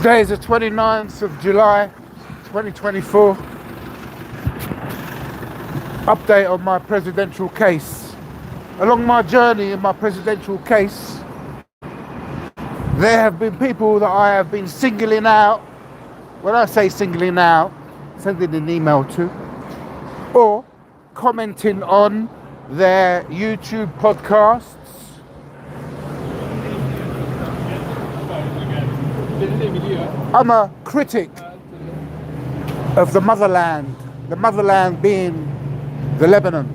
Today is the 29th of July 2024. Update on my presidential case. Along my journey in my presidential case, there have been people that I have been singling out. When I say singling out, sending an email to, or commenting on their YouTube podcasts. I'm a critic of the motherland being the Lebanon.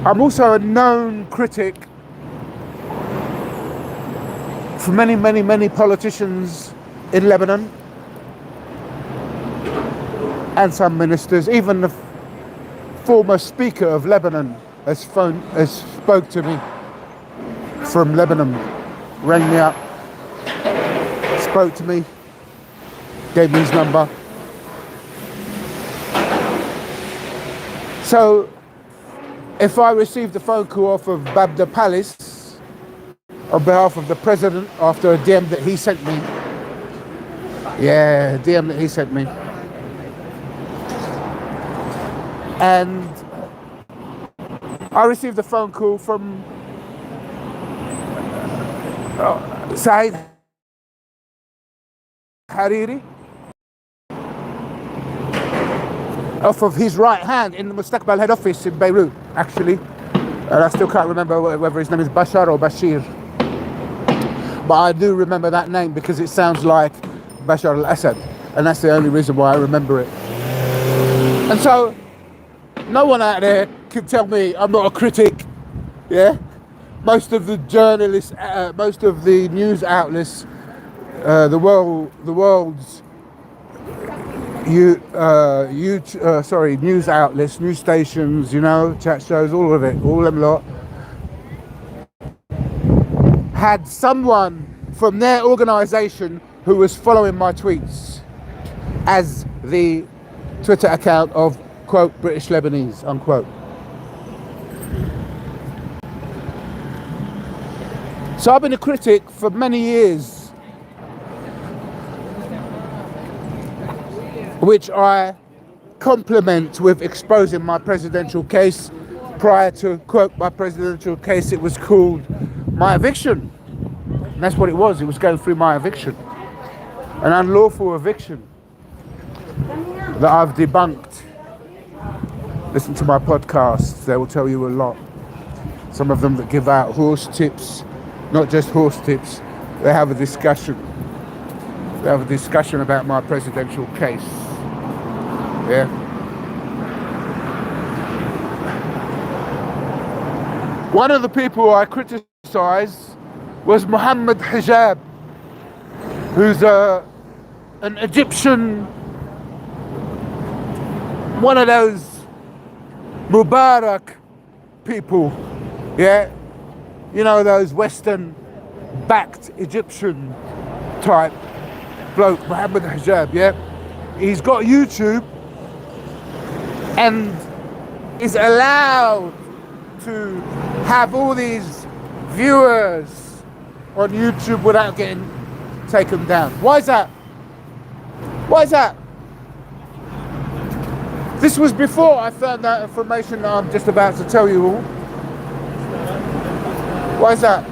I'm also a known critic for many politicians in Lebanon and some ministers. Even the former speaker of Lebanon has spoke to me from Lebanon, rang me up, spoke to me, gave me his number. So if I received a phone call off of Babda Palace on behalf of the president after a DM that he sent me, and I received a phone call from Saeed Hariri off of his right hand in the Mustaqbal head office in Beirut, actually. And I still can't remember whether his name is Bashar or Bashir. But I do remember that name because it sounds like Bashar al-Assad. And that's the only reason why I remember it. And so, no one out there can tell me I'm not a critic, yeah? Most of the journalists, most of the news outlets, the world's news outlets, news stations, chat shows, all of it, all them lot, had someone from their organisation who was following my tweets as the Twitter account of, quote, British Lebanese, unquote. So I've been a critic for many years, which I compliment with exposing my presidential case. Prior to, quote, my presidential case, it was called my eviction. And that's what it was going through my eviction. An unlawful eviction that I've debunked. Listen to my podcasts, they will tell you a lot. Some of them that give out horse tips, not just horse tips, they have a discussion. They have a discussion about my presidential case. Yeah. One of the people I criticised was Muhammad Hijab, who's an Egyptian, one of those Mubarak people, yeah? You know, those Western-backed Egyptian type bloke, Muhammad Hijab, yeah? He's got YouTube and is allowed to have all these viewers on YouTube without getting taken down. Why is that? Why is that? This was before I found out information that I'm just about to tell you all. Why is that?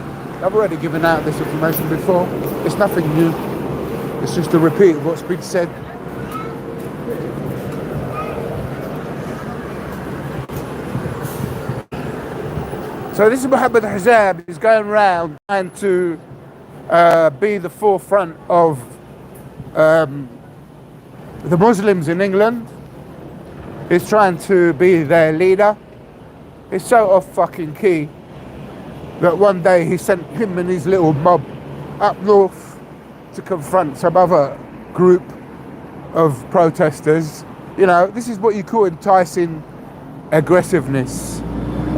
I've already given out this information before. It's nothing new. It's just a repeat of what's been said. So this is Muhammad Hijab. He's going around trying to be the forefront of the Muslims in England. He's trying to be their leader. He's so off fucking key that one day he sent him and his little mob up north to confront some other group of protesters. You know, this is what you call enticing aggressiveness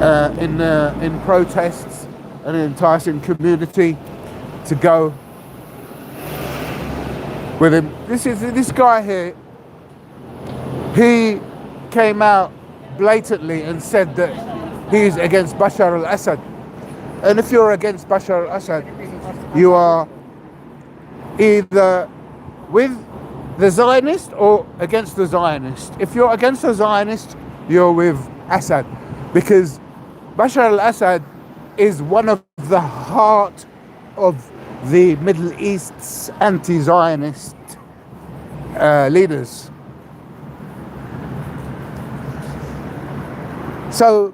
in protests, and enticing community to go with him. This guy here, he came out blatantly and said that he's against Bashar al-Assad. And if you're against Bashar al-Assad, you are either with the Zionist or against the Zionist. If you're against the Zionist, you're with Assad, because Bashar al-Assad is one of the heart of the Middle East's anti-Zionist leaders. So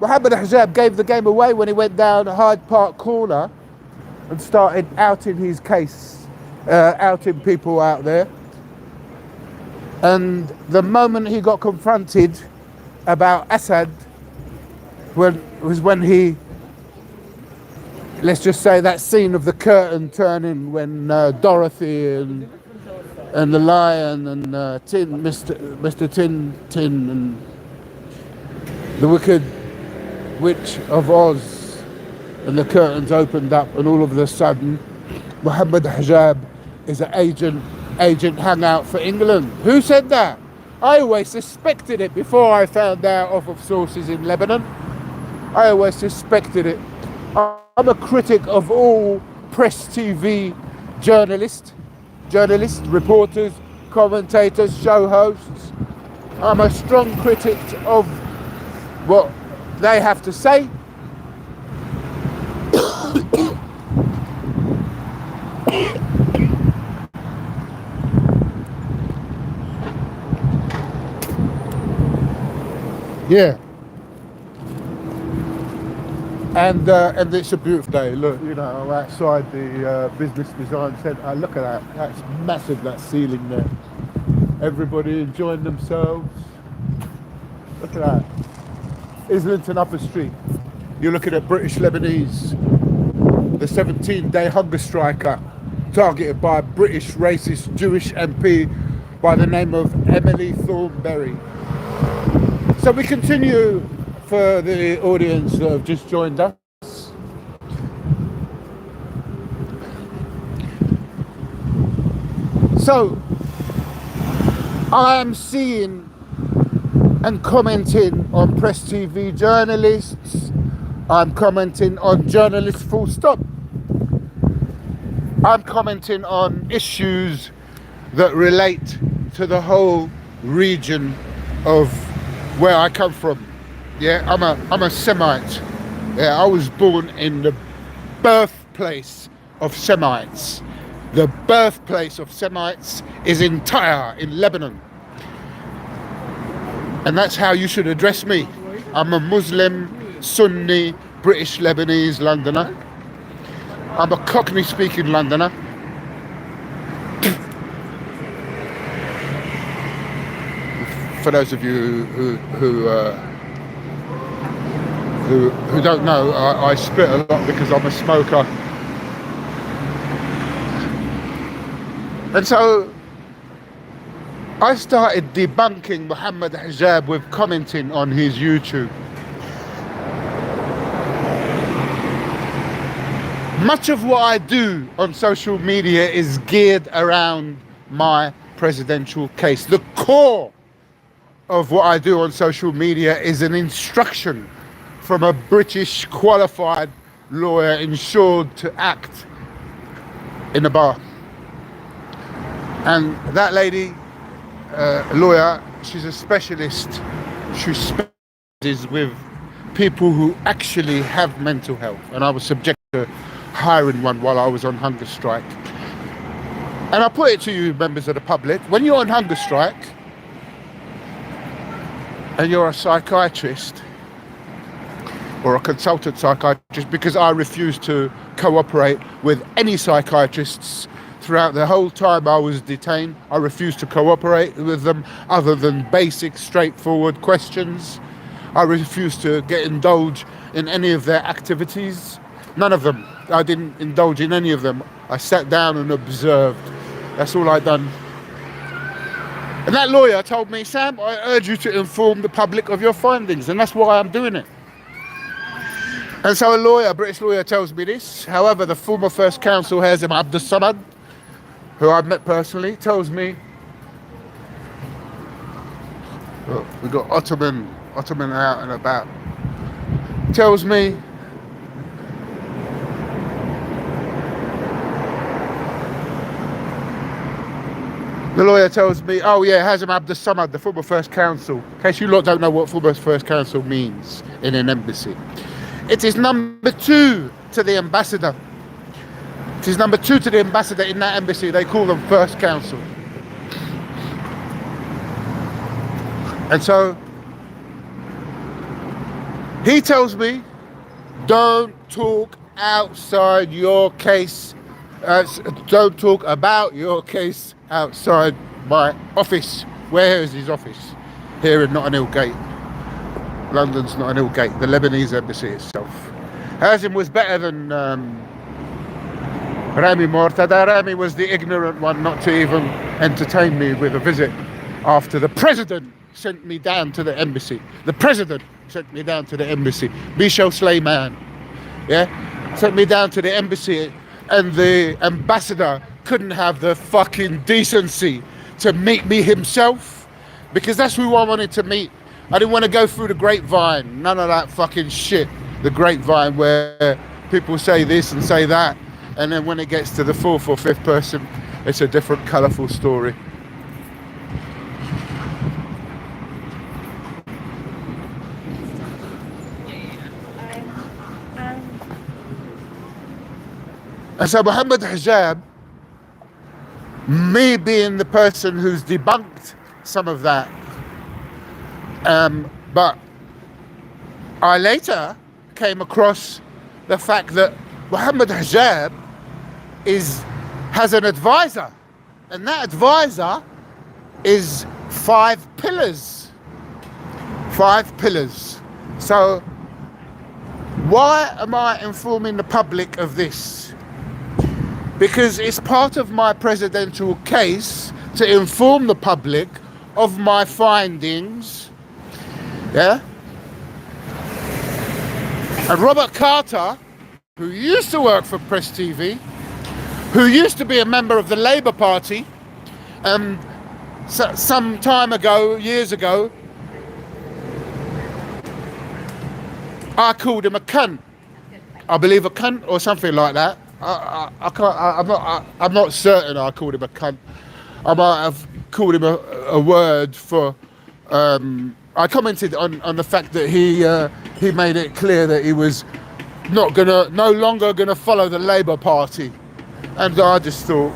Mohammed Hijab gave the game away when he went down Hyde Park Corner and started outing his case, outing people out there. And the moment he got confronted about Assad was when he, let's just say, that scene of the curtain turning when Dorothy and the lion and Mr. Tin and the Wicked Witch of Oz, and the curtains opened up, and all of a sudden Mohammed Hijab is an agent hung out for England. Who said that? I always suspected it before I found out off of sources in Lebanon. I always suspected it. I'm a critic of all press TV journalists, reporters, commentators, show hosts. I'm a strong critic of what they have to say. Yeah. And it's a beautiful day. Look, you know, I'm outside the Business Design Centre. Look at that. That's massive, that ceiling there. Everybody enjoying themselves. Look at that. Islington Upper Street. You're looking at British Lebanese, the 17-day hunger striker targeted by a British racist Jewish MP by the name of Emily Thornberry. So we continue for the audience that have just joined us. So I am seeing and commenting on press TV journalists. I'm commenting on journalists full stop. I'm commenting on issues that relate to the whole region of where I come from. Yeah, I'm a Semite. Yeah, I was born in the birthplace of Semites. The birthplace of Semites is in Tyre, in Lebanon. And that's how you should address me. I'm a Muslim, Sunni, British Lebanese Londoner. I'm a Cockney speaking Londoner. For those of you who don't know, I spit a lot because I'm a smoker. And so I started debunking Mohammed Hijab with commenting on his YouTube. Much of what I do on social media is geared around my presidential case. The core of what I do on social media is an instruction from a British qualified lawyer insured to act in a bar. And that lady, lawyer, she's a specialist. She specializes with people who actually have mental health. And I was subject to hiring one while I was on hunger strike. And I put it to you, members of the public, when you're on hunger strike and you're a psychiatrist or a consultant psychiatrist, because I refuse to cooperate with any psychiatrists throughout the whole time I was detained. I refused to cooperate with them other than basic, straightforward questions. I refused to indulge in any of their activities. None of them. I didn't indulge in any of them. I sat down and observed. That's all I'd done. And that lawyer told me, Sam, I urge you to inform the public of your findings, and that's why I'm doing it. And so a British lawyer tells me this. However, the former First Counsel, Hazem Abdus Samad, who I've met personally, tells me, look, we've got Ottoman out and about, tells me The lawyer tells me, oh yeah, Hazem Abdus Samad, the former First Consul. In case you lot don't know what former First Consul means in an embassy. It is number 2 to the ambassador. It is number 2 to the ambassador in that embassy. They call them First Consul. And so he tells me, don't talk outside your case. Don't talk about your case outside my office. Where is his office? Here in Notting Hill Gate. London's Notting Hill Gate, the Lebanese embassy itself. Hazem was better than Rami Mortada. Rami was the ignorant one not to even entertain me with a visit after the president sent me down to the embassy. The president sent me down to the embassy. Michel Sleiman, yeah, sent me down to the embassy, and the ambassador couldn't have the fucking decency to meet me himself, because that's who I wanted to meet. I didn't want to go through the grapevine, none of that fucking shit. The grapevine where people say this and say that, and then when it gets to the 4th or 5th person, it's a different colourful story. And so Muhammad Hijab, me being the person who's debunked some of that, but I later came across the fact that Muhammad Hijab has an advisor, and that advisor is 5 pillars. 5 pillars. So why am I informing the public of this? Because it's part of my presidential case to inform the public of my findings, yeah? And Robert Carter, who used to work for Press TV, who used to be a member of the Labour Party, some time ago, years ago, I called him a cunt. I believe a cunt or something like that. I'm not certain I called him a cunt. I might have called him a word for. I commented on the fact that he made it clear that he was no longer gonna follow the Labour Party, and I just thought,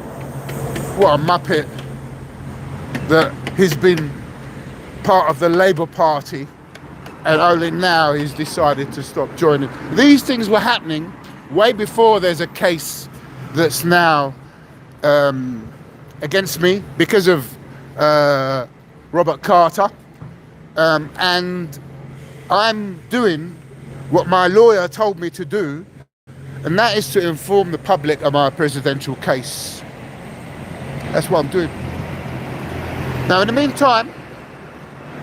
what a muppet that he's been part of the Labour Party, and only now he's decided to stop joining. These things were happening way before there's a case that's now against me because of Robert Carter, and I'm doing what my lawyer told me to do, and that is to inform the public of my presidential case. That's what I'm doing. Now in the meantime,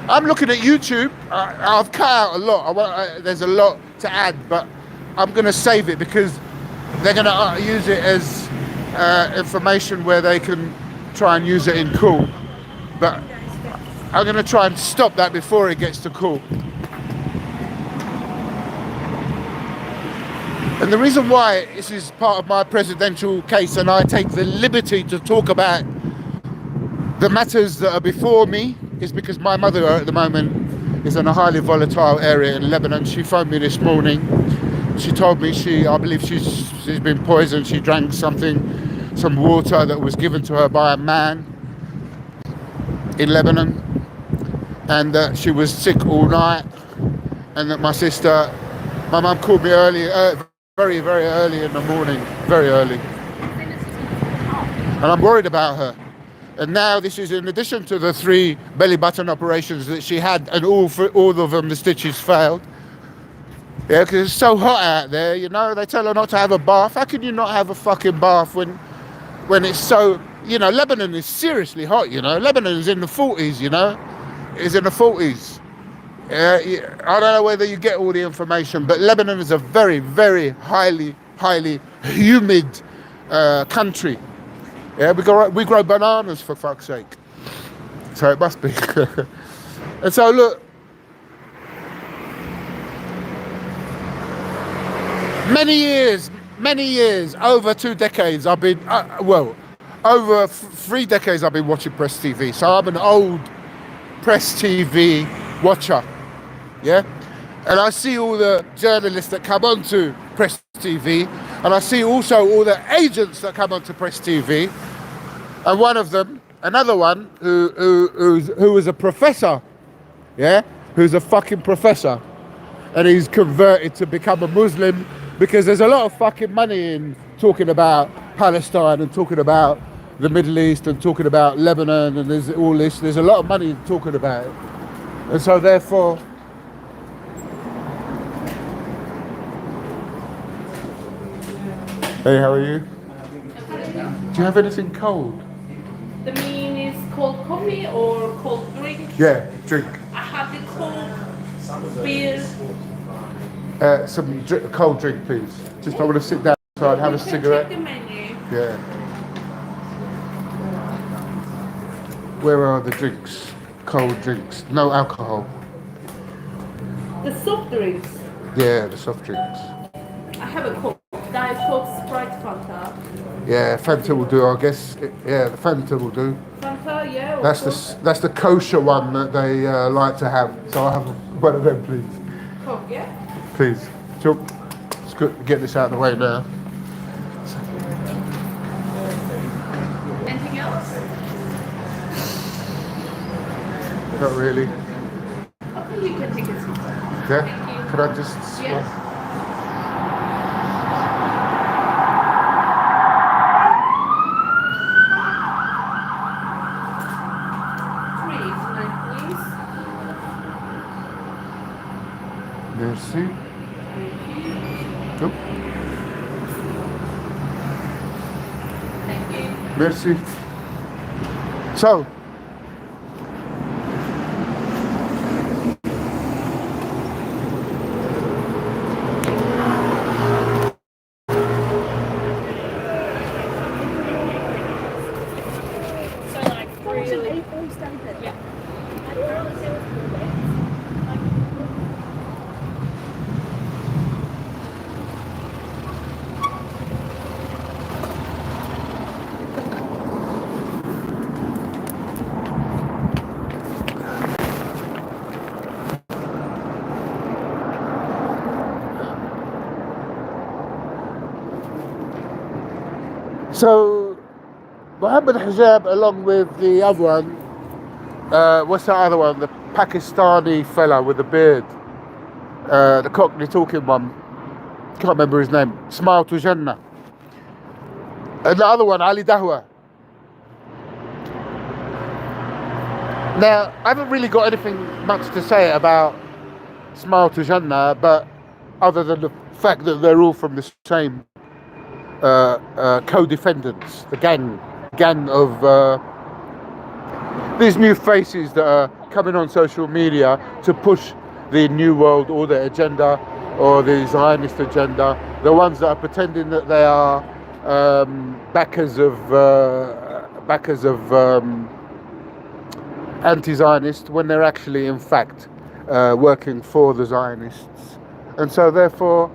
I'm looking at YouTube. I've cut out a lot. There's a lot to add, but I'm going to save it because they're going to use it as information where they can try and use it in court. But I'm going to try and stop that before it gets to court. And the reason why this is part of my presidential case and I take the liberty to talk about the matters that are before me is because my mother at the moment is in a highly volatile area in Lebanon. She phoned me this morning. She told me I believe she's been poisoned. She drank some water that was given to her by a man in Lebanon, and that she was sick all night, and that my mum called me very, very early in the morning, very early, and I'm worried about her. And now this is in addition to the 3 belly button operations that she had, and all of them the stitches failed. Yeah, because it's so hot out there, you know. They tell her not to have a bath. How can you not have a fucking bath when it's so, you know, Lebanon is seriously hot, you know. Lebanon is in the 40s, you know. It's in the 40s. I don't know whether you get all the information, but Lebanon is a very, very highly humid country. Yeah, we grow bananas, for fuck's sake. So it must be. And so look, many years, over 2 decades, I've been, over 3 decades I've been watching Press TV, so I'm an old Press TV watcher, yeah? And I see all the journalists that come onto Press TV, and I see also all the agents that come onto Press TV, and one of them, another one, who was a professor, yeah? Who's a fucking professor, and he's converted to become a Muslim, because there's a lot of fucking money in talking about Palestine and talking about the Middle East and talking about Lebanon, and there's all this. There's a lot of money in talking about it. And so therefore, hey, how are you? Do you have anything cold? The mean is cold coffee or cold drink? Yeah, drink. I have the cold beer. Some cold drink, please. Just I want to sit down outside, have a cigarette. Check the menu. Yeah. Where are the drinks? Cold drinks. No alcohol. The soft drinks. Yeah, the soft drinks. I have a Coke. Diet Coke, Sprite, Fanta. Yeah, Fanta will do, I guess. Yeah, the Fanta will do. Fanta, yeah. That's the kosher one that they like to have. So I'll have one of them, please. Coke, yeah? Please. Sure. It's good to get this out of the way now. Anything else? Not really. Okay, you can take a seat. Yeah? Thank you. Could I just... Yes. Merci. Nope. Thank you. Merci. So, Mohammed Hijab, along with the other one, what's that other one? The Pakistani fella with the beard, the Cockney talking one. Can't remember his name. Smile to Jannah. And the other one, Ali Dahwa. Now, I haven't really got anything much to say about Smile to Jannah, but other than the fact that they're all from the same co-defendants, the gang of these new faces that are coming on social media to push the New World Order agenda or the Zionist agenda, the ones that are pretending that they are backers of anti-Zionist when they're actually in fact working for the Zionists. And so therefore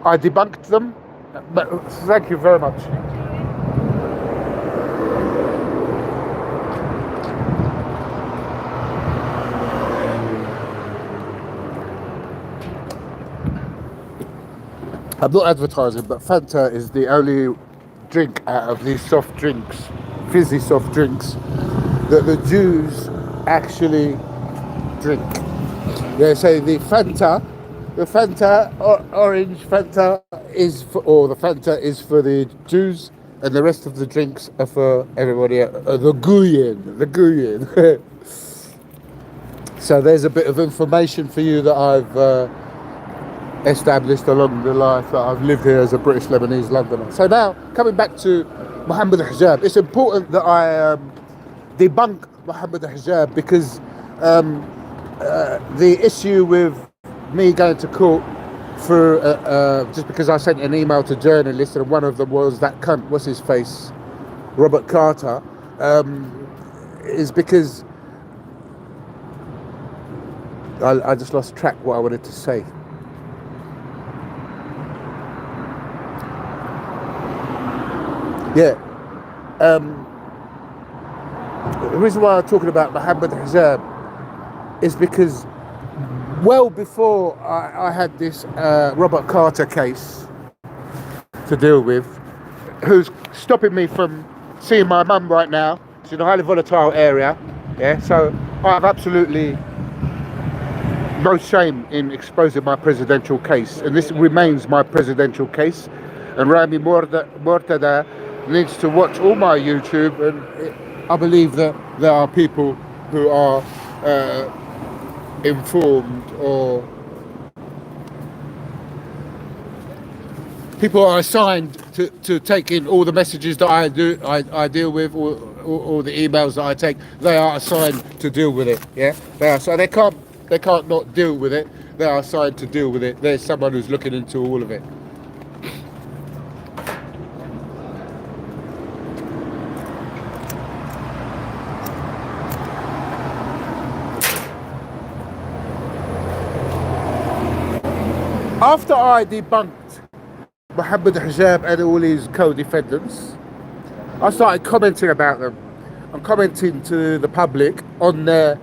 I debunked them. But thank you very much. I'm not advertising, but Fanta is the only drink out of these soft drinks, fizzy soft drinks, that the Jews actually drink. They say the Fanta orange Fanta is for, or the Fanta is for the Jews, and the rest of the drinks are for everybody else. The Guyen. So there's a bit of information for you that I've established along the life that I've lived here as a British Lebanese Londoner. So now, coming back to Mohammed Hijab, it's important that I debunk Mohammed Hijab, because the issue with me going to court for just because I sent an email to journalists, and one of them was that cunt, what's his face, Robert Carter, is because I just lost track what I wanted to say. Yeah. The reason why I'm talking about Mohammed Hijab is because well before I had this Robert Carter case to deal with, who's stopping me from seeing my mum right now. She's in a highly volatile area, yeah, so I have absolutely no shame in exposing my presidential case, and this remains my presidential case, and Rami Mortada needs to watch all my YouTube, and I believe that there are people who are informed, or people are assigned to take in all the messages that I deal with, or the emails that I take. They are assigned to deal with it. Yeah, so they can't not deal with it. They are assigned to deal with it. There's someone who's looking into all of it. After I debunked Mohammed Hijab and all his co-defendants, I started commenting about them. I'm commenting to the public on their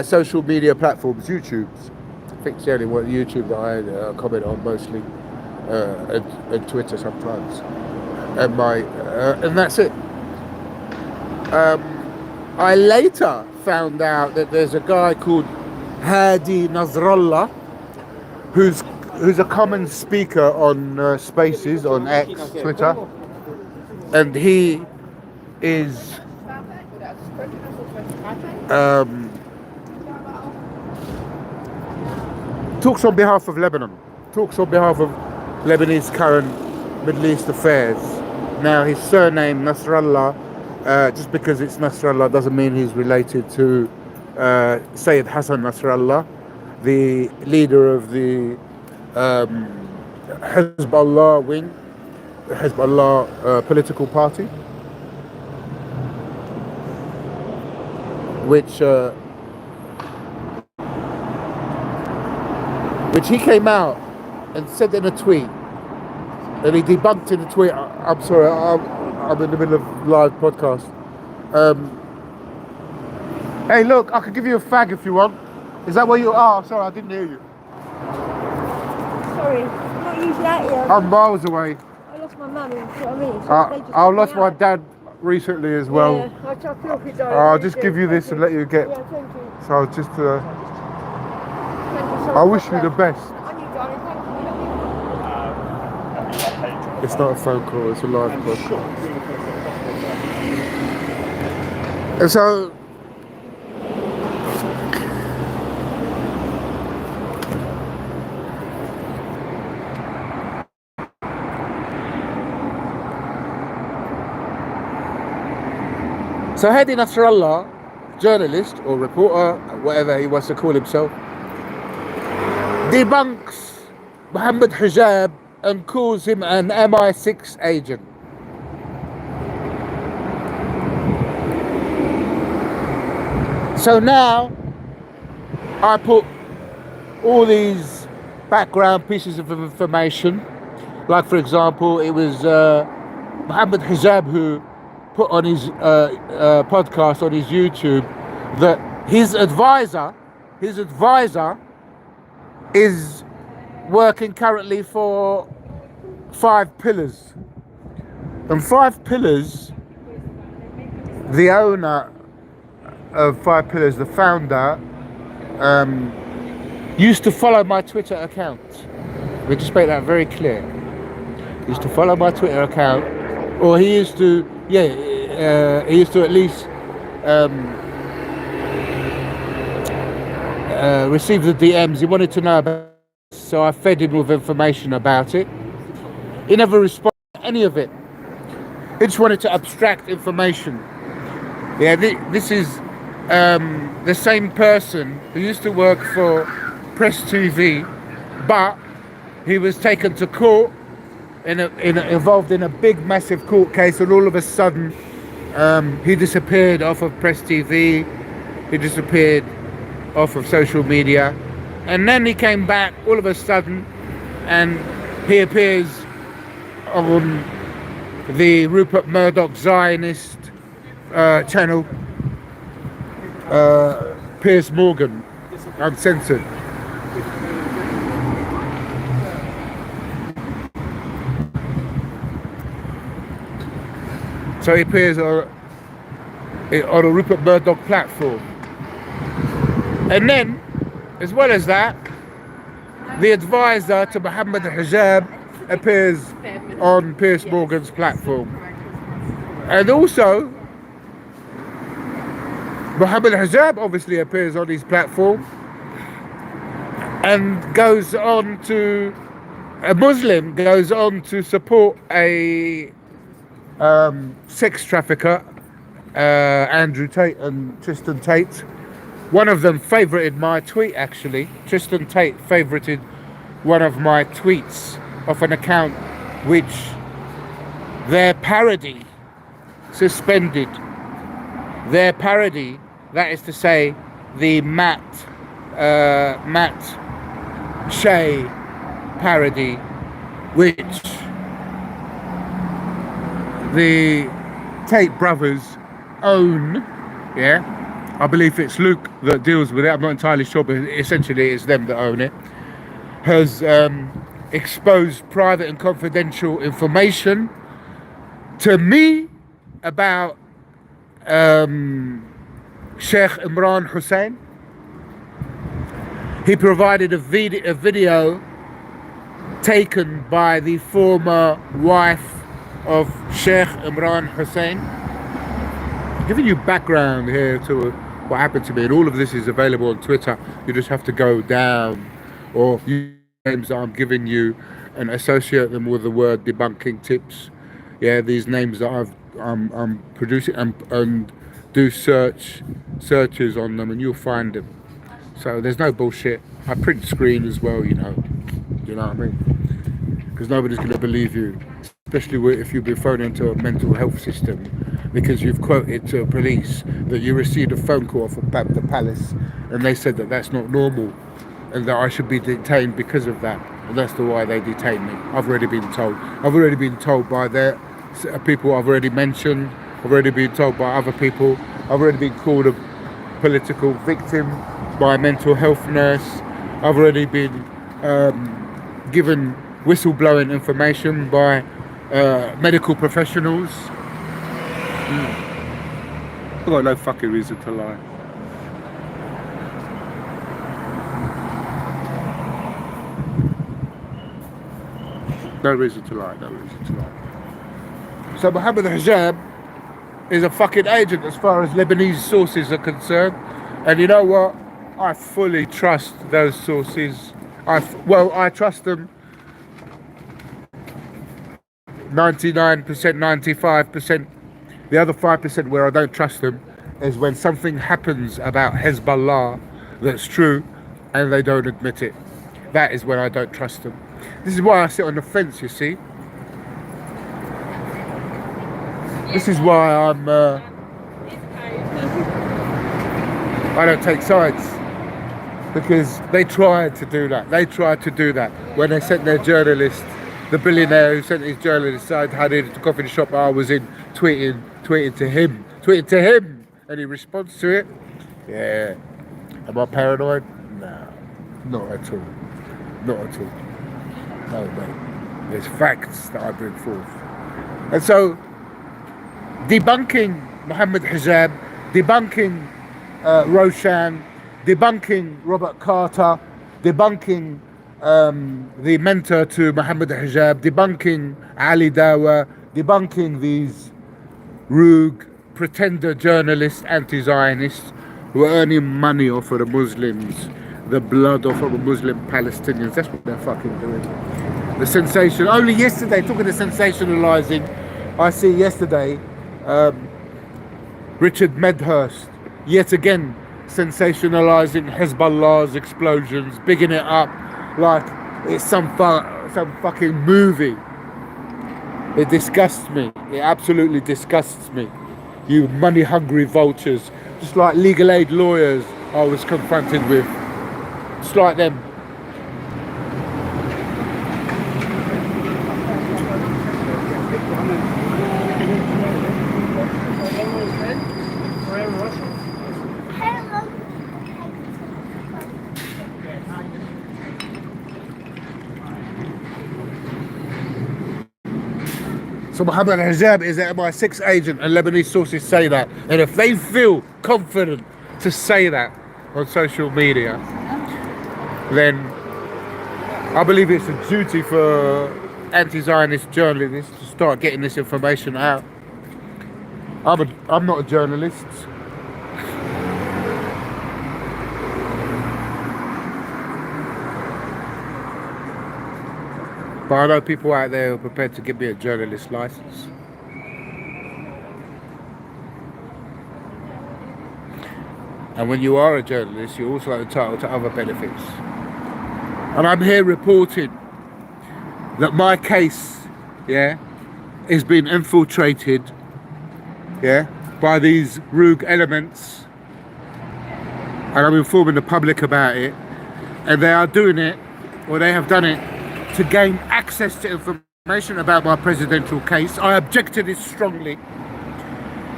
social media platforms, YouTube's. I think it's the only one, YouTube, that I comment on mostly, and Twitter sometimes, and that's it. I later found out that there's a guy called Hadi Nasrallah who's a common speaker on Spaces on X, Twitter, and he is talks on behalf of Lebanon, talks on behalf of Lebanese current Middle East affairs. Now, his surname Nasrallah, just because it's Nasrallah doesn't mean he's related to Sayyid Hassan Nasrallah, the leader of the Hezbollah wing, the Hezbollah political party, which he came out and said in a tweet, and he debunked in a tweet. I'm sorry, I'm in the middle of live podcast. Hey, look, I could give you a fag if you want. Is that where you are? Oh, sorry, I didn't hear you. Sorry, I'm not usually out here. I'm miles away. I lost my mum, you know what I mean? So I lost my dad recently as well. Yeah, I feel if you die. I'll just give you this and let you get. Yeah, thank you. So I'll just. Thank you so I much. wish you the best. And you, darling, thank you. It's not a phone call, it's a live podcast. And so. So Hadi Nasrallah, journalist or reporter, whatever he wants to call himself, debunks Mohammed Hijab and calls him an MI6 agent. So now I put all these background pieces of information, like for example, it was Mohammed Hijab who put on his podcast on his YouTube that his advisor is working currently for 5 Pillars, and 5 Pillars, the owner of 5 Pillars, the founder, used to follow my Twitter account. We just make that very clear. He used to follow my Twitter account, or he used to. Yeah, he used to at least receive the DMs. He wanted to know about it, so I fed him with information about it. He never responded to any of it. He just wanted to abstract information. Yeah, this is the same person who used to work for Press TV, but he was taken to court, involved in a big, massive court case, and all of a sudden, he disappeared off of Press TV. He disappeared off of social media, and then he came back all of a sudden, and he appears on the Rupert Murdoch Zionist channel, Piers Morgan, Uncensored. So he appears on a Rupert Murdoch platform. And then, as well as that, the advisor to Mohammed Hijab appears on Piers Morgan's platform. And also, Mohammed Hijab obviously appears on his platform and goes on to, a Muslim goes on to support a sex trafficker, Andrew Tate and Tristan Tate. One of them favorited my tweet, actually. Tristan Tate favorited one of my tweets of an account which their parody suspended. Their parody, that is to say, the Matt Shea parody, which the Tate brothers own, yeah? I believe it's Luke that deals with it, I'm not entirely sure, but essentially it's them that own it, has exposed private and confidential information to me about Sheikh Imran Hussein. He provided a video taken by the former wife of Sheikh Imran Hussein. Giving you background here to what happened to me, and all of this is available on Twitter. You just have to go down or use names that I'm giving you and associate them with the word debunking tips. Yeah, these names that I'm producing and do searches on them, and you'll find them. So there's no bullshit. I print screen as well, you know what I mean? Because nobody's going to believe you, especially if you've been thrown into a mental health system because you've quoted to police that you received a phone call from the palace and they said that that's not normal and that I should be detained because of that, and that's why they detained me. I've already been told. I've already been told by their people I've already mentioned. I've already been told by other people. I've already been called a political victim by a mental health nurse. I've already been given whistleblowing information by medical professionals. I've got no fucking reason to lie. No reason to lie, no reason to lie. So Mohammed Hijab is a fucking agent as far as Lebanese sources are concerned. And you know what? I fully trust those sources. I trust them 99%, 95%. The other 5% where I don't trust them is when something happens about Hezbollah that's true and they don't admit it. That is when I don't trust them. This is why I sit on the fence, you see. This is why I don't take sides. Because they tried to do that. They tried to do that when they sent their journalist, the billionaire who sent his journalist side had it at the coffee shop I was in, tweeting to him, and he responds to it. Yeah. Am I paranoid? No, not at all. Not at all. No, mate. There's facts that I bring forth. And so, debunking Mohammed Hijab, debunking Roshan, debunking Robert Carter, debunking the mentor to Mohammed Hijab, debunking Ali Dawa, debunking these rogue pretender journalists, anti-Zionists who are earning money off of the Muslims, the blood off of the Muslim Palestinians. That's what they're fucking doing. The sensation, only yesterday, talking of sensationalising, I see yesterday Richard Medhurst yet again sensationalising Hezbollah's explosions, bigging it up like it's some fucking movie. It disgusts me. It absolutely disgusts me. You money-hungry vultures, just like legal aid lawyers I was confronted with, just like them. So Mohammed Hijab is an MI6 agent, and Lebanese sources say that. And if they feel confident to say that on social media, then I believe it's a duty for anti-Zionist journalists to start getting this information out. I'm not a journalist. But I know people out there who are prepared to give me a journalist license. And when you are a journalist, you're also entitled to other benefits. And I'm here reporting that my case, yeah, is being infiltrated, yeah, by these rogue elements. And I'm informing the public about it. And they are doing it, or they have done it, to gain access to information about my presidential case. I object to this strongly.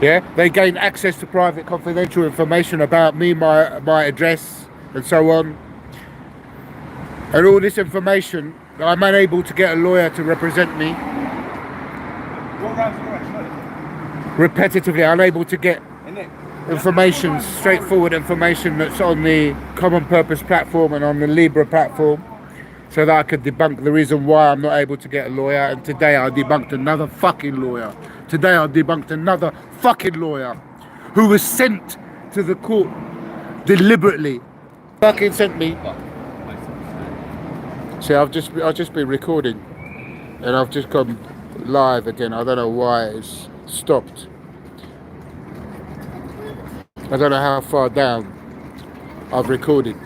Yeah, they gain access to private confidential information about me, my address, and so on. And all this information, I'm unable to get a lawyer to represent me. Repetitively, unable to get information, straightforward information that's on the Common Purpose platform and on the Libra platform, so that I could debunk the reason why I'm not able to get a lawyer. And today I debunked another fucking lawyer. Today I debunked another fucking lawyer who was sent to the court deliberately. Fucking sent me. See, I've just been recording, and I've just gone live again. I don't know why it's stopped. I don't know how far down I've recorded.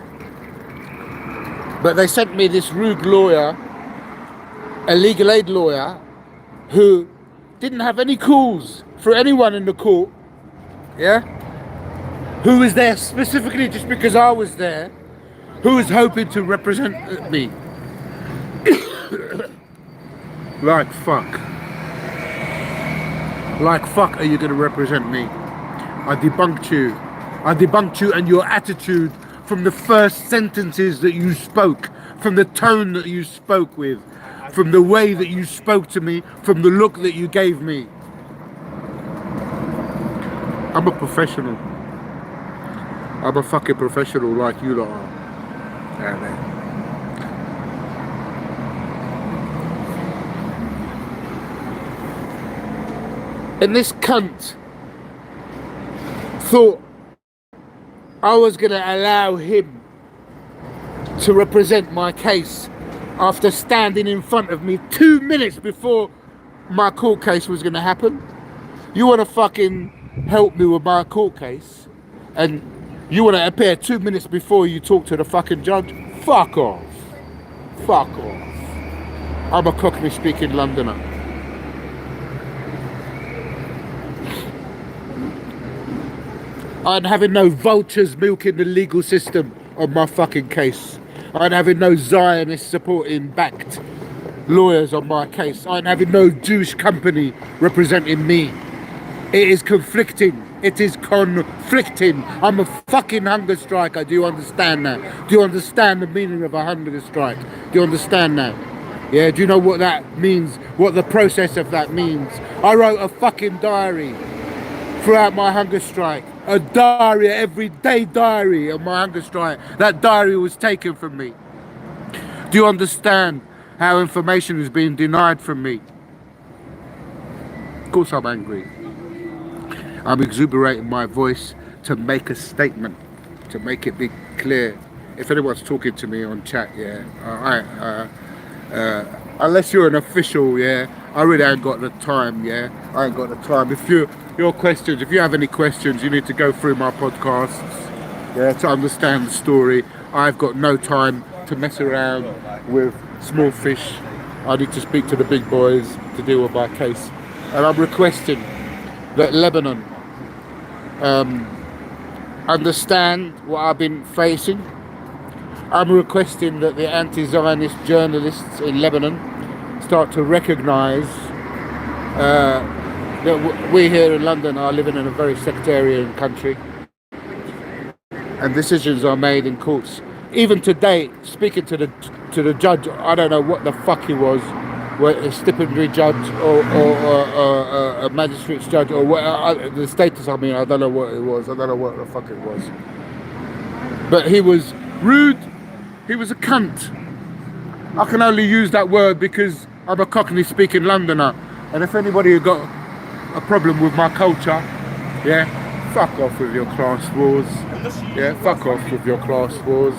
But they sent me this rogue lawyer, a legal aid lawyer, who didn't have any calls for anyone in the court, yeah? Who was there specifically just because I was there, who was hoping to represent me. Like fuck. Like fuck are you gonna represent me? I debunked you. I debunked you and your attitude from the first sentences that you spoke, from the tone that you spoke with, from the way that you spoke to me, from the look that you gave me. I'm a professional. I'm a fucking professional like you lot are. Yeah, man. And this cunt thought I was going to allow him to represent my case after standing in front of me 2 minutes before my court case was going to happen. You want to fucking help me with my court case, and you want to appear 2 minutes before you talk to the fucking judge? Fuck off. Fuck off. I'm a Cockney speaking Londoner. I'm having no vultures milking the legal system on my fucking case. I'm having no Zionist supporting backed lawyers on my case. I'm having no Jewish company representing me. It is conflicting. It is conflicting. I'm a fucking hunger striker. Do you understand that? Do you understand the meaning of a hunger strike? Do you understand that? Yeah, do you know what that means? What the process of that means? I wrote a fucking diary throughout my hunger strike. A diary, everyday diary of my hunger strike. That diary was taken from me. Do you understand how information is being denied from me? Of course I'm angry. I'm exuberating my voice to make a statement, to make it be clear. If anyone's talking to me on chat, yeah, unless you're an official, yeah, I really ain't got the time, yeah. I ain't got the time. If you have any questions, you need to go through my podcasts, yeah, to understand the story. I've got no time to mess around with small fish. I need to speak to the big boys to deal with my case. And I'm requesting that Lebanon understand what I've been facing. I'm requesting that the anti-Zionist journalists in Lebanon start to recognise that we here in London are living in a very sectarian country, and decisions are made in courts. Even today, speaking to the judge, I don't know what the fuck he was, a stipendiary judge or a magistrate's judge or what, the status. I mean, I don't know what it was. I don't know what the fuck it was. But he was rude. He was a cunt. I can only use that word because I'm a Cockney-speaking Londoner, and if anybody who got a problem with my culture, yeah, fuck off with your class wars. Yeah, fuck off with your class wars.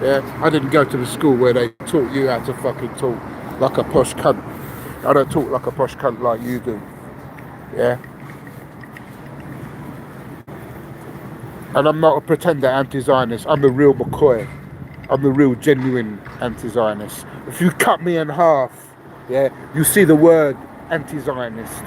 Yeah, I didn't go to the school where they taught you how to fucking talk like a posh cunt. I don't talk like a posh cunt like you do. Yeah. And I'm not a pretender anti-Zionist. I'm the real McCoy. I'm the real genuine anti-Zionist. If you cut me in half, yeah, you see the word anti-Zionist.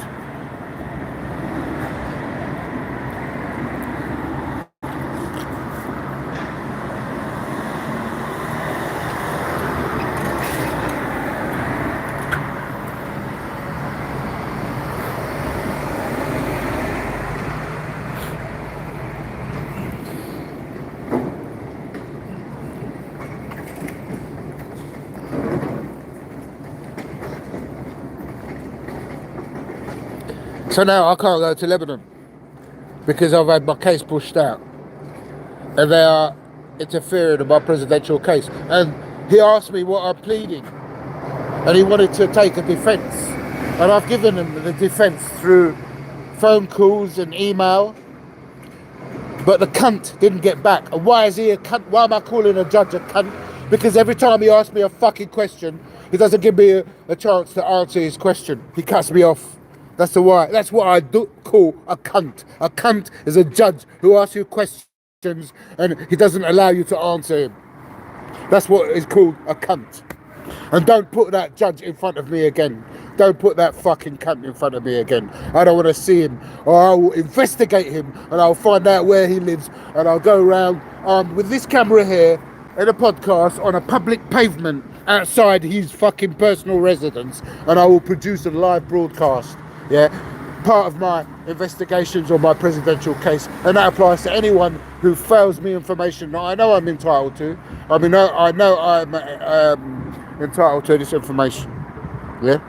So now I can't go to Lebanon because I've had my case pushed out and they are interfering in my presidential case. And he asked me what I'm pleading and he wanted to take a defence. And I've given him the defence through phone calls and email, but the cunt didn't get back. And why is he a cunt? Why am I calling a judge a cunt? Because every time he asks me a fucking question, he doesn't give me a chance to answer his question. He cuts me off. That's the why. That's what I do call a cunt. A cunt is a judge who asks you questions and he doesn't allow you to answer him. That's what is called a cunt. And don't put that judge in front of me again. Don't put that fucking cunt in front of me again. I don't want to see him, or I will investigate him and I'll find out where he lives and I'll go around with this camera here in a podcast on a public pavement outside his fucking personal residence, and I will produce a live broadcast. Yeah, part of my investigations on my presidential case, and that applies to anyone who fails me information that I know I'm entitled to. I mean, I know I'm entitled to this information. Yeah,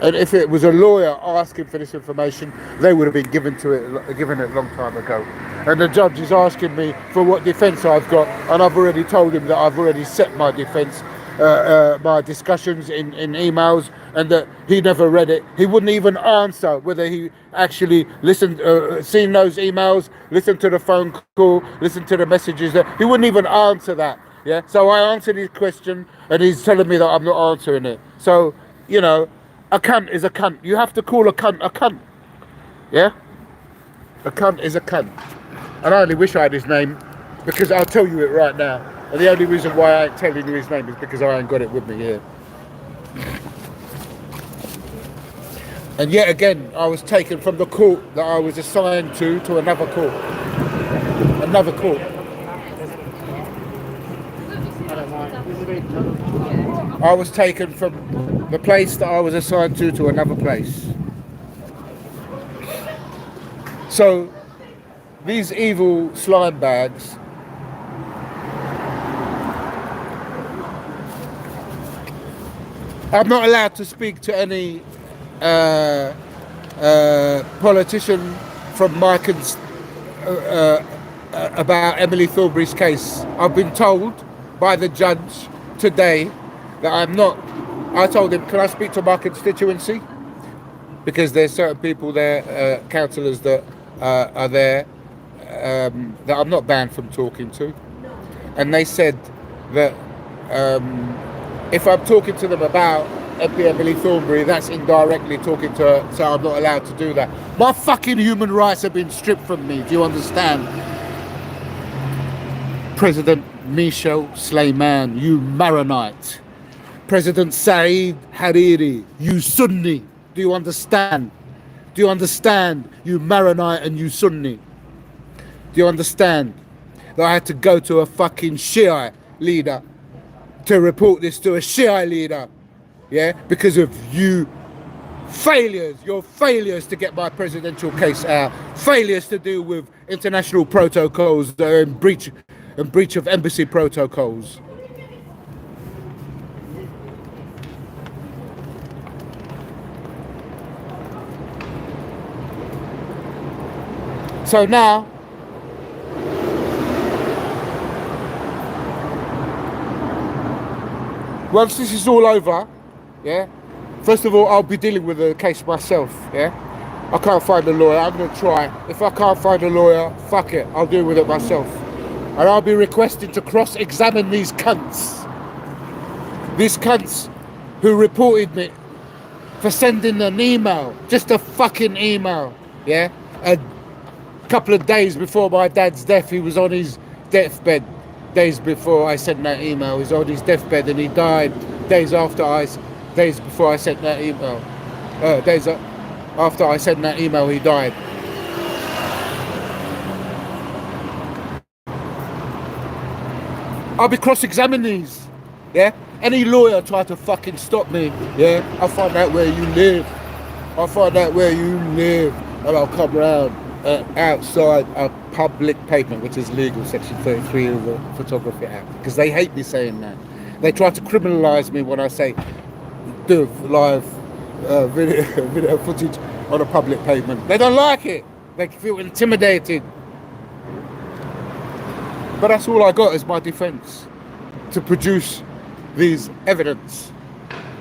and if it was a lawyer asking for this information, they would have been given it a long time ago. And the judge is asking me for what defence I've got, and I've already told him that I've already set my defence. My discussions in emails, and that he never read it. He wouldn't even answer whether he actually listened, seen those emails, listened to the phone call, listened to the messages. He wouldn't even answer that. Yeah. So I answered his question, and he's telling me that I'm not answering it. So, you know, a cunt is a cunt. You have to call a cunt a cunt. Yeah. A cunt is a cunt. And I only wish I had his name, because I'll tell you it right now. And the only reason why I ain't telling you his name is because I ain't got it with me here. And yet again, I was taken from the court that I was assigned to another court. Another court. I was taken from the place that I was assigned to another place. So, these evil slime bags I'm not allowed to speak to any politician from my about Emily Thornberry's case. I've been told by the judge today that I'm not. I told him, can I speak to my constituency? Because there's certain people there, councillors that are there that I'm not banned from talking to. And they said that if I'm talking to them about MP Emily Thornberry, that's indirectly talking to her, so I'm not allowed to do that. My fucking human rights have been stripped from me, do you understand? President Michel Sleiman, you Maronite. President Saeed Hariri, you Sunni. Do you understand? Do you understand, you Maronite and you Sunni? Do you understand that I had to go to a fucking Shia leader to report this to a Shia leader, yeah, because of you failures, your failures to get my presidential case out, failures to deal with international protocols that are in breach of embassy protocols. So now, once this is all over, yeah, first of all, I'll be dealing with the case myself, yeah. I can't find a lawyer, I'm gonna try. If I can't find a lawyer, fuck it, I'll deal with it myself. And I'll be requested to cross-examine these cunts. These cunts who reported me for sending an email, just a fucking email, yeah? A couple of days before my dad's death, he was on his deathbed. Days before I sent that email, he was on his deathbed and he died days before I sent that email. Days after I sent that email, he died. I'll be cross-examining these, yeah? Any lawyer try to fucking stop me, yeah? I'll find out where you live. I'll find out where you live and I'll come round outside a public pavement, which is legal, section 33 of the Photography Act, because they hate me saying that. They try to criminalise me when I say do live video footage on a public pavement. They don't like it. They feel intimidated. But that's all I got is my defence, to produce these evidence.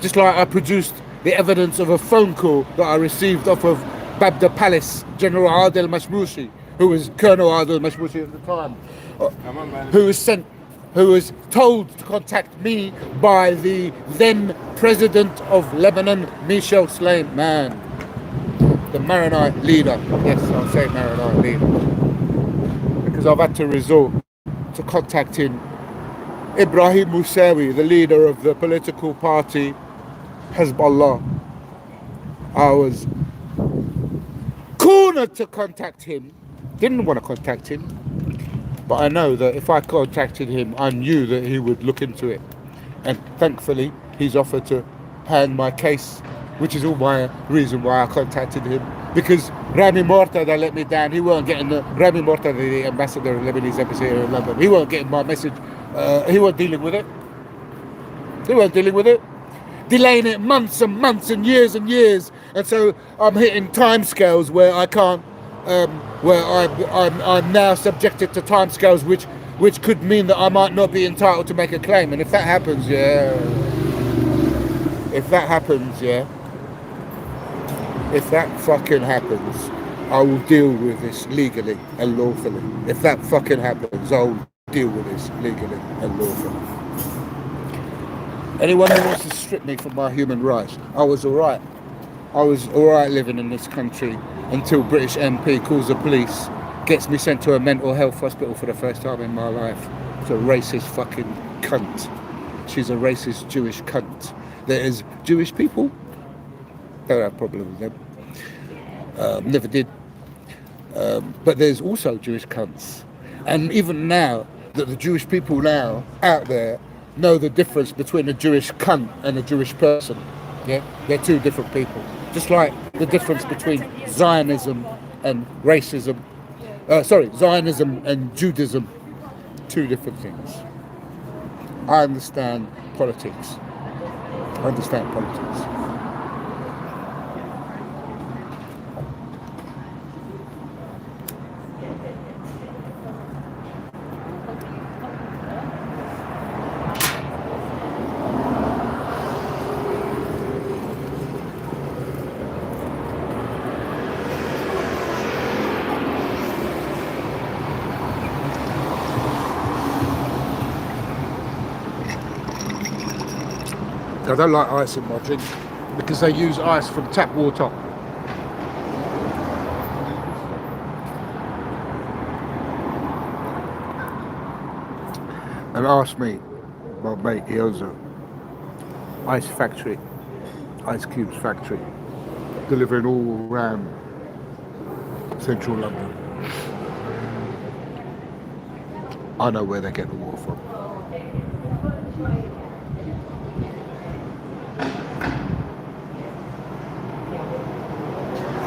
Just like I produced the evidence of a phone call that I received off of Babda Palace, General Adel Mashmoushi, who was Colonel Adel Mashmoushi at the time, who was told to contact me by the then President of Lebanon, Michel Sleiman, the Maronite leader. Yes, I'll say Maronite leader. Because I've had to resort to contacting Ibrahim Moussawi, the leader of the political party Hezbollah. I was cornered to contact him. Didn't want to contact him, but I know that if I contacted him, I knew that he would look into it. And thankfully, he's offered to hand my case, which is all my reason why I contacted him. Because Rami Mortada let me down. He weren't getting Rami Mortada, the ambassador of Lebanese embassy here in London. He weren't getting my message. He weren't dealing with it. They weren't dealing with it. Delaying it months and months and years. And so I'm hitting timescales where I can't, where I'm now subjected to timescales which could mean that I might not be entitled to make a claim. And if that happens, if that fucking happens, I will deal with this legally and lawfully. If that fucking happens, I'll deal with this legally and lawfully. Anyone who wants to strip me from my human rights, I was alright. I was alright living in this country until British MP calls the police, gets me sent to a mental health hospital for the first time in my life. It's a racist fucking cunt. She's a racist Jewish cunt. There is Jewish people, don't have a problem with them. Never did. But there's also Jewish cunts. And even now, that the Jewish people now out there know the difference between a Jewish cunt and a Jewish person. Yeah, they're two different people. Just like the difference between Zionism and racism. Zionism and Judaism. Two different things. I understand politics. I don't like ice in my drink because they use ice from tap water. And ask me, my mate, he owns a ice factory, ice cubes factory, delivering all around central London. I know where they get the water from.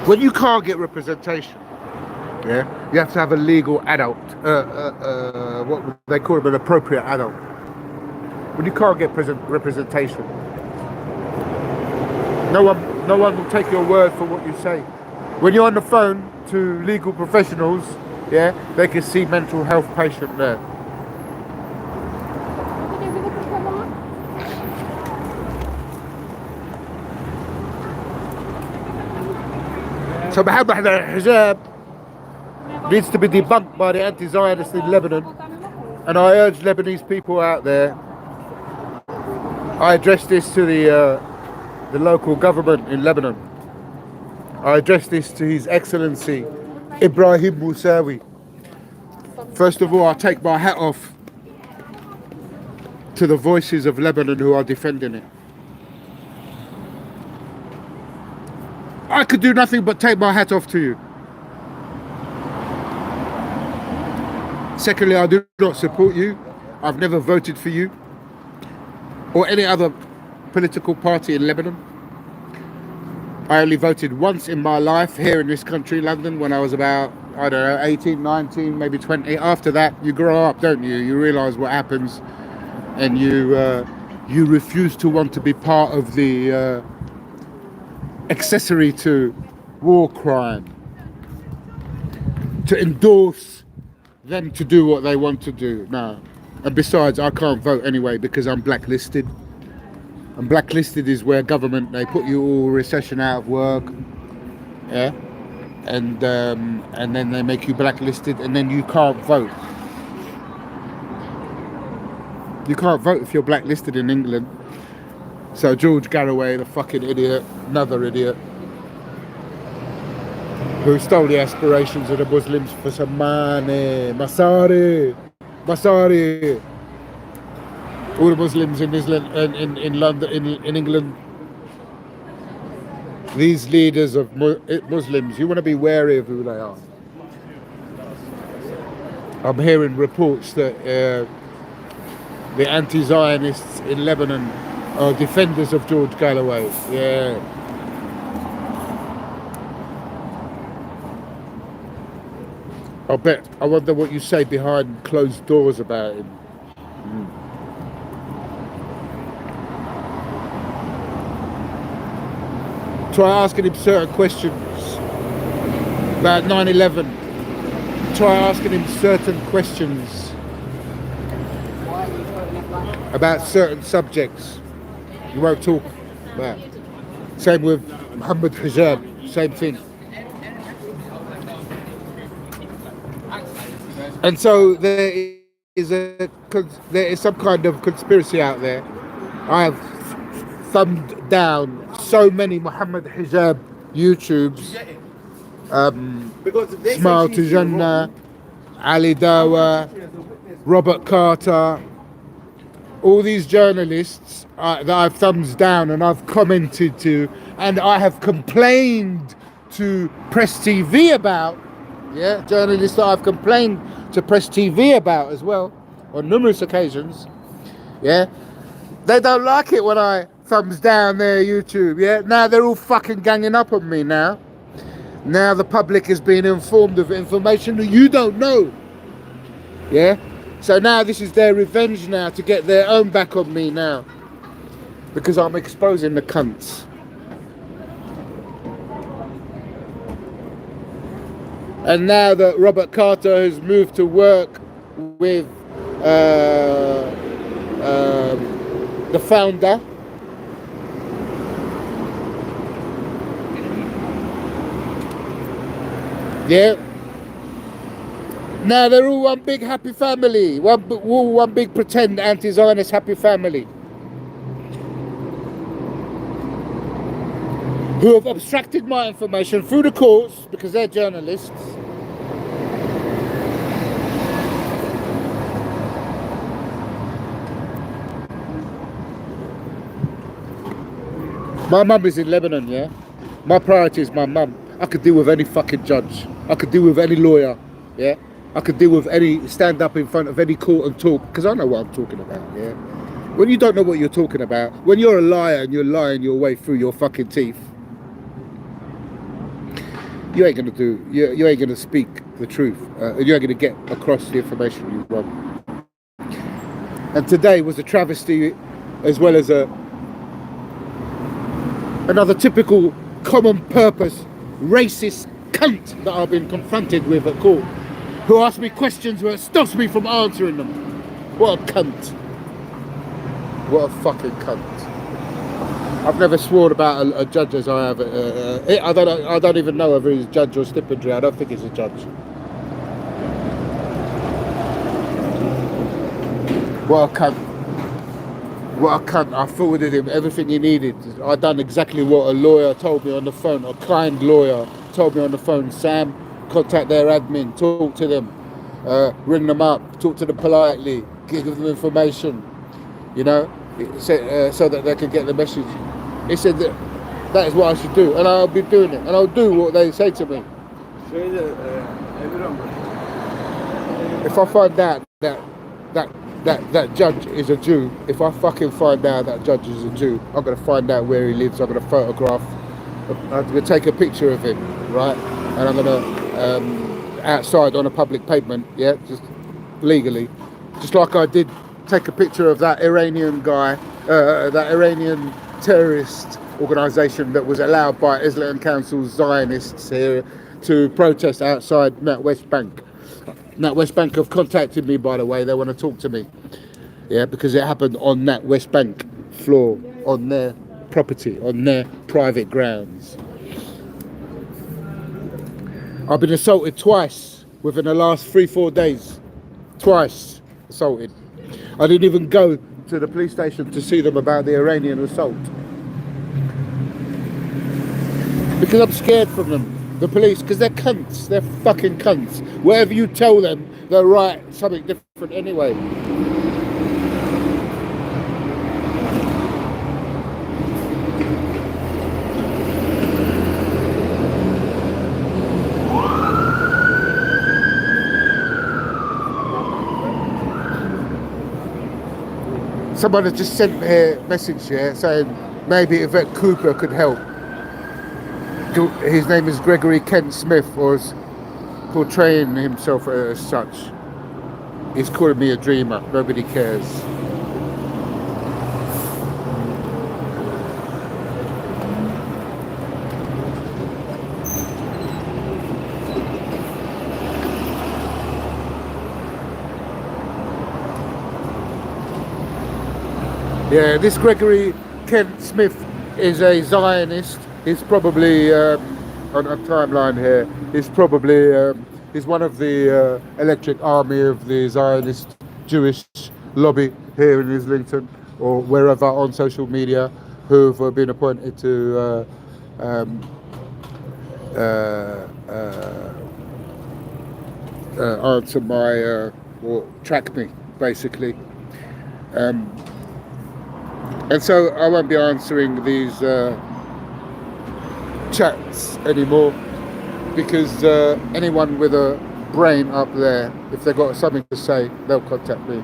When you can't get representation, yeah, you have to have a legal adult, what would they call them, an appropriate adult. When you can't get representation, no one will take your word for what you say. When you're on the phone to legal professionals, yeah, they can see mental health patient there. So Muhammad al-Hijab needs to be debunked by the anti-Zionists in Lebanon. And I urge Lebanese people out there, I address this to the local government in Lebanon. I address this to His Excellency Ibrahim Musawi. First of all, I take my hat off to the voices of Lebanon who are defending it. I could do nothing but take my hat off to you. Secondly, I do not support you. I've never voted for you or any other political party in Lebanon. I only voted once in my life here in this country, London, when I was about, I don't know, 18, 19, maybe 20. After that, you grow up, don't you? You realise what happens, and you refuse to want to be part of the accessory to war crime, to endorse them to do what they want to do. No. And besides, I can't vote anyway because I'm blacklisted. And blacklisted is where government, they put you all recession out of work, yeah, and then they make you blacklisted, and then you can't vote. You can't vote if you're blacklisted in England. So George Galloway, the fucking idiot, another idiot, who stole the aspirations of the Muslims for some money. Masari. All the Muslims in London, in England, these leaders of Muslims, you want to be wary of who they are. I'm hearing reports that the anti-Zionists in Lebanon are defenders of George Galloway. Yeah. I wonder what you say behind closed doors about him. Try asking him certain questions about 9/11. Try asking him certain questions about certain subjects. You won't talk about. Same with Muhammad Hijab, same thing. And so there is some kind of conspiracy out there. I have thumbed down so many Muhammad Hijab YouTubes, Smile to Jannah, Ali Dawa, Robert Carter, all these journalists that I've thumbs down and I've commented to, and I have complained to Press TV about. Yeah, journalists that I've complained to Press TV about as well on numerous occasions. Yeah, they don't like it when I thumbs down their YouTube. Yeah, now they're all fucking ganging up on me now. Now the public is being informed of information that you don't know. Yeah, so now this is their revenge now to get their own back on me now, because I'm exposing the cunts. And now that Robert Carter has moved to work with the founder, yeah, now they're all one big happy family, one big pretend anti-Zionist happy family, who have abstracted my information through the courts because they're journalists. My mum is in Lebanon, yeah? My priority is my mum. I could deal with any fucking judge. I could deal with any lawyer, yeah? I could deal with any, stand up in front of any court and talk, because I know what I'm talking about, yeah? When you don't know what you're talking about, when you're a liar and you're lying your way through your fucking teeth, you ain't gonna speak the truth. You ain't gonna get across the information you want. And today was a travesty, as well as another typical common purpose racist cunt that I've been confronted with at court, who asks me questions where it stops me from answering them. What a cunt. What a fucking cunt. I've never sworn about a judge as I have. I don't even know whether he's a judge or stipendiary. I don't think he's a judge. What a cunt. What a cunt. I forwarded him everything he needed. I done exactly what a lawyer told me on the phone. A kind lawyer told me on the phone. Sam, contact their admin, talk to them, ring them up, talk to them politely, give them information, you know, so that they can get the message. He said that is what I should do, and I'll be doing it, and I'll do what they say to me. If I find out that judge is a Jew, if I fucking find out that judge is a Jew, I'm going to find out where he lives, I'm going to photograph, I'm going to take a picture of him, right, and I'm going to, outside on a public pavement, yeah, just legally, just like I did take a picture of that Iranian guy, that Iranian terrorist organisation that was allowed by Islam Council's Zionists here to protest outside West Bank. West Bank have contacted me, by the way. They want to talk to me, yeah, because it happened on that West Bank floor, on their property, on their private grounds. I've been assaulted twice within the last 3-4 days. Twice assaulted. I didn't even go to the police station to see them about the Iranian assault, because I'm scared from them. The police, because they're cunts, they're fucking cunts. Whatever you tell them, they'll write something different anyway. Someone has just sent me a message here saying maybe Yvette Cooper could help. His name is Gregory Kent Smith, or is portraying himself as such. He's calling me a dreamer. Nobody cares. Yeah, this Gregory Kent Smith is a Zionist. He's probably, on a timeline here, he's probably, he's one of the electric army of the Zionist Jewish lobby here in Islington, or wherever on social media, who've been appointed to answer my, or track me, basically. And so I won't be answering these chats anymore, because anyone with a brain up there, if they've got something to say, they'll contact me.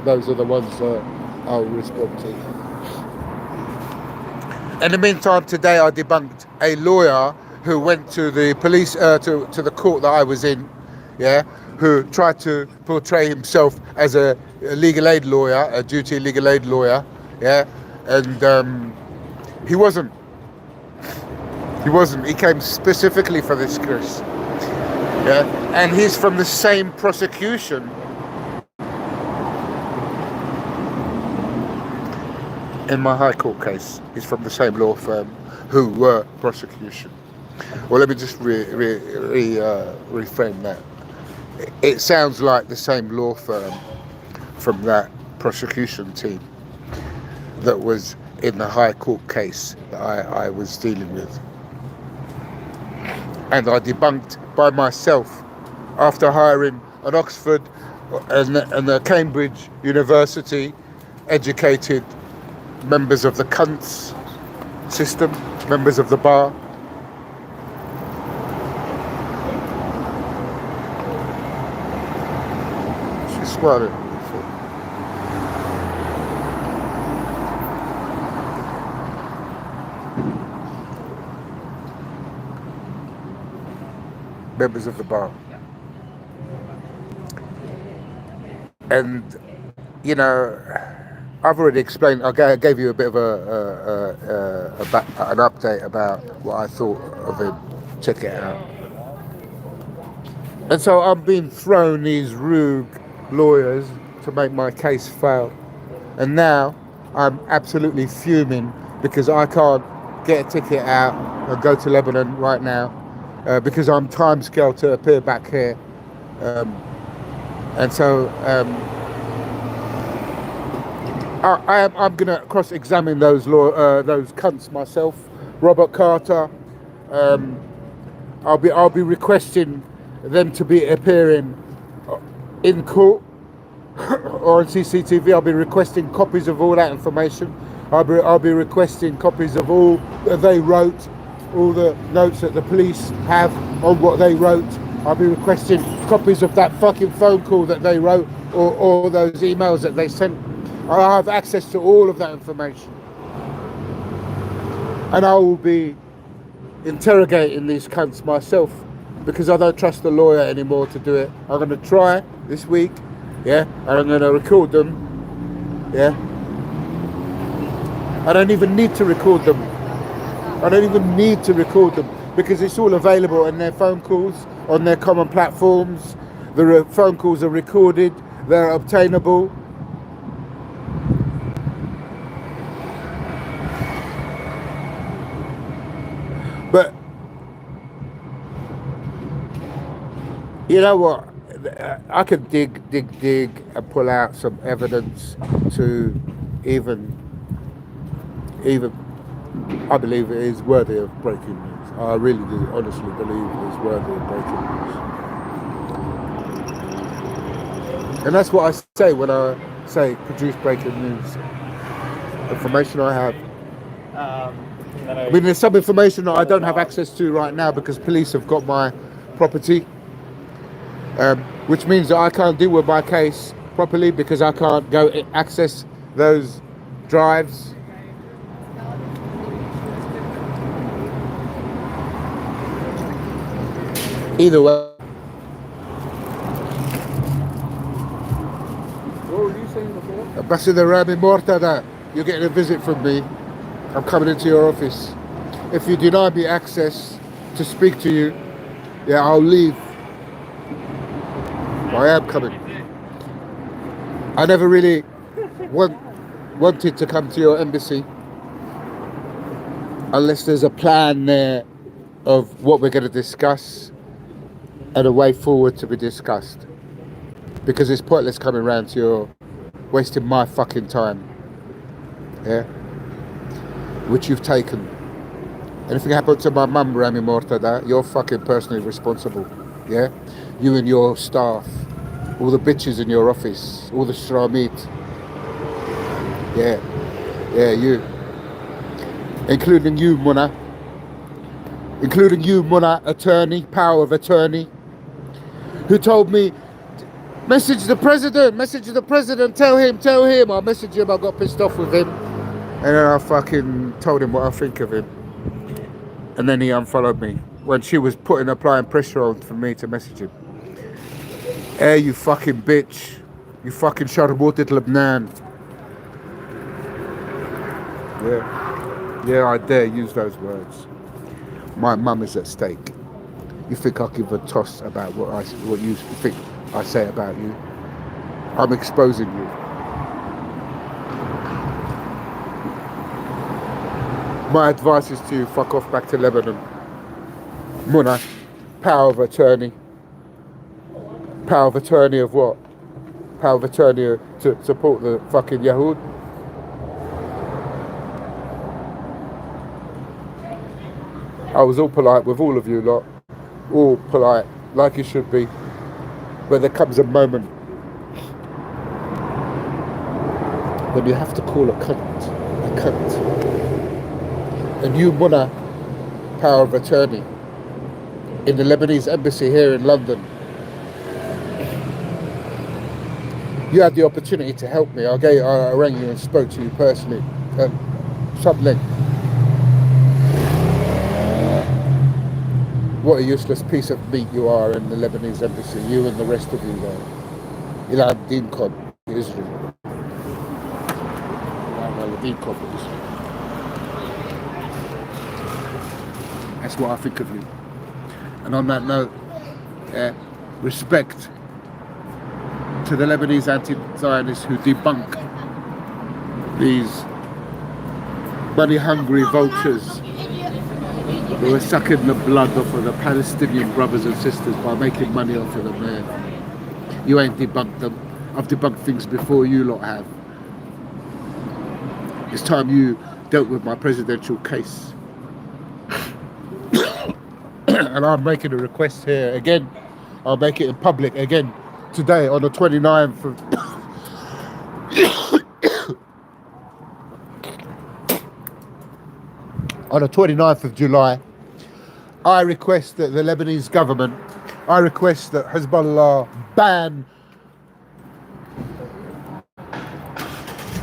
Those are the ones I'll respond to. In the meantime, today I debunked a lawyer who went to the police, to the court that I was in, yeah, who tried to portray himself as a legal aid lawyer, a duty legal aid lawyer, yeah, and he wasn't. He wasn't. He came specifically for this case. Yeah, and he's from the same prosecution. In my High Court case, he's from the same law firm who were prosecution. Well, let me just reframe that. It sounds like the same law firm from that prosecution team that was in the High Court case that I was dealing with. And I debunked by myself after hiring an Oxford and a Cambridge University educated members of the cunts system, members of the bar. She's smiling. Members of the bar. And, you know, I've already explained, I gave you a bit of an update about what I thought of him check it out. And so I'm being thrown these rogue lawyers to make my case fail. And now I'm absolutely fuming because I can't get a ticket out and go to Lebanon right now because I'm timescaled to appear back here. And so I'm going to cross-examine those cunts myself. Robert Carter. I'll be requesting them to be appearing in court or on CCTV. I'll be requesting copies of all that information. I'll be requesting copies of all that they wrote, all the notes that the police have on what they wrote. I'll be requesting copies of that fucking phone call that they wrote or those emails that they sent. I'll have access to all of that information. And I will be interrogating these cunts myself because I don't trust the lawyer anymore to do it. I'm going to try this week, yeah, and I'm going to record them, yeah. I don't even need to record them. I don't even need to record them because it's all available in their phone calls, on their common platforms. The phone calls are recorded, they're obtainable. But you know what? I can dig and pull out some evidence to even I believe it is worthy of breaking news. I really do honestly believe it is worthy of breaking news. And that's what I say when I say produce breaking news. Information I have. I mean, there's some information that I don't have access to right now because police have got my property, which means that I can't deal with my case properly because I can't go access those drives. Either way. What were you saying before? Ambassador Rami Mortada, you're getting a visit from me. I'm coming into your office. If you deny me access to speak to you, yeah, I'll leave. I am coming. I never really wanted to come to your embassy unless there's a plan there of what we're going to discuss and a way forward to be discussed. Because it's pointless coming around to your wasting my fucking time. Yeah? Which you've taken. Anything happened to my mum, Rami Mortada, you're fucking personally responsible. Yeah? You and your staff, all the bitches in your office, all the shramit. Yeah. Yeah, you. Including you, Muna. Including you, Muna, attorney, power of attorney, who told me, message the president, tell him. I messaged him, I got pissed off with him. And then I fucking told him what I think of him. And then he unfollowed me when she was applying pressure on for me to message him. Hey, you fucking bitch. You fucking Sharmutit Lebanon. Yeah, I dare use those words. My mum is at stake. You think I'll give a toss about what you think I say about you? I'm exposing you. My advice is to you, fuck off back to Lebanon. Muna, power of attorney. Power of attorney of what? Power of attorney to support the fucking Yahud? I was all polite with all of you lot. All polite, like you should be. But there comes a moment when you have to call a cunt. And you, Muna, power of attorney, in the Lebanese embassy here in London, you had the opportunity to help me. I rang you and spoke to you personally at some length. What a useless piece of meat you are in the Lebanese embassy, you and the rest of you there. Ilan Dinkon, Israel. That's what I think of you. And on that note, respect to the Lebanese anti-Zionists who debunk these money-hungry vultures who are sucking the blood off of the Palestinian brothers and sisters by making money off of them there. You ain't debunked them. I've debunked things before you lot have. It's time you dealt with my presidential case. And I'm making a request here again. I'll make it in public again today on the 29th of on the 29th of July. I request that the Lebanese government, I request that Hezbollah ban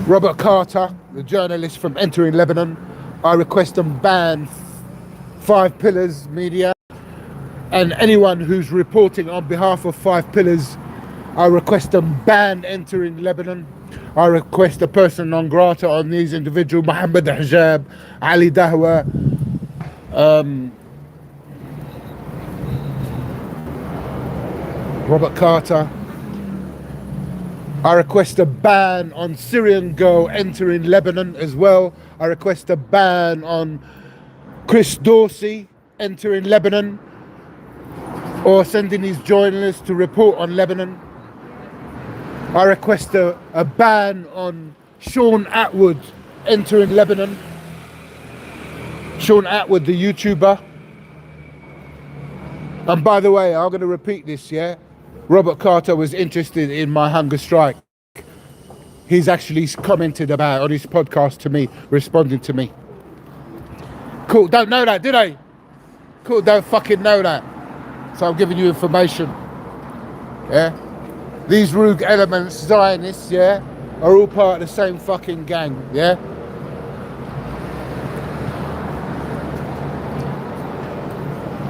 Robert Carter, the journalist, from entering Lebanon. I request them ban 5 Pillars Media and anyone who's reporting on behalf of 5 Pillars. I request them ban entering Lebanon. I request a person non grata on these individuals: Mohammed Hijab, Ali Dahwa, Robert Carter. I request a ban on Syrian girl entering Lebanon as well. I request a ban on Chris Dorsey entering Lebanon or sending his journalists to report on Lebanon. I request a ban on Sean Atwood entering Lebanon. Sean Atwood, the YouTuber. And by the way, I'm going to repeat this, yeah? Robert Carter was interested in my hunger strike. He's actually commented about on his podcast to me, responding to me. Cool, don't know that, did I? Cool, don't fucking know that. So I'm giving you information. Yeah? These rogue elements, Zionists, yeah, are all part of the same fucking gang, yeah?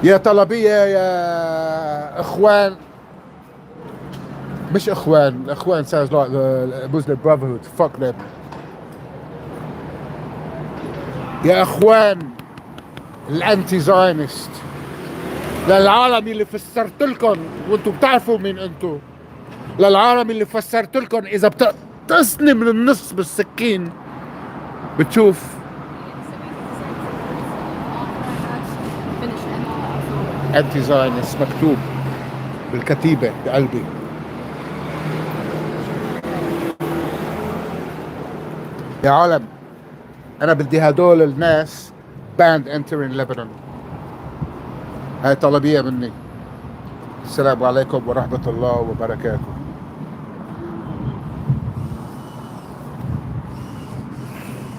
يا طلبية يا إخوان. مش إخوان. إخوان sounds like the Muslim Brotherhood. Fuck them. يا إخوان الأنتي زاينست، للعالم اللي فسرت لكم وانتم بتعرفوا مين انتم، للعالم اللي فسرت لكم إذا بتقطصني من النص بالسكين بتشوف أنتي زاينست مكتوب بالكتيبة بقلبي. يا عالم أنا بدي هدول الناس banned entering Lebanon. هاي طلبية مني. السلام عليكم ورحمة الله وبركاته.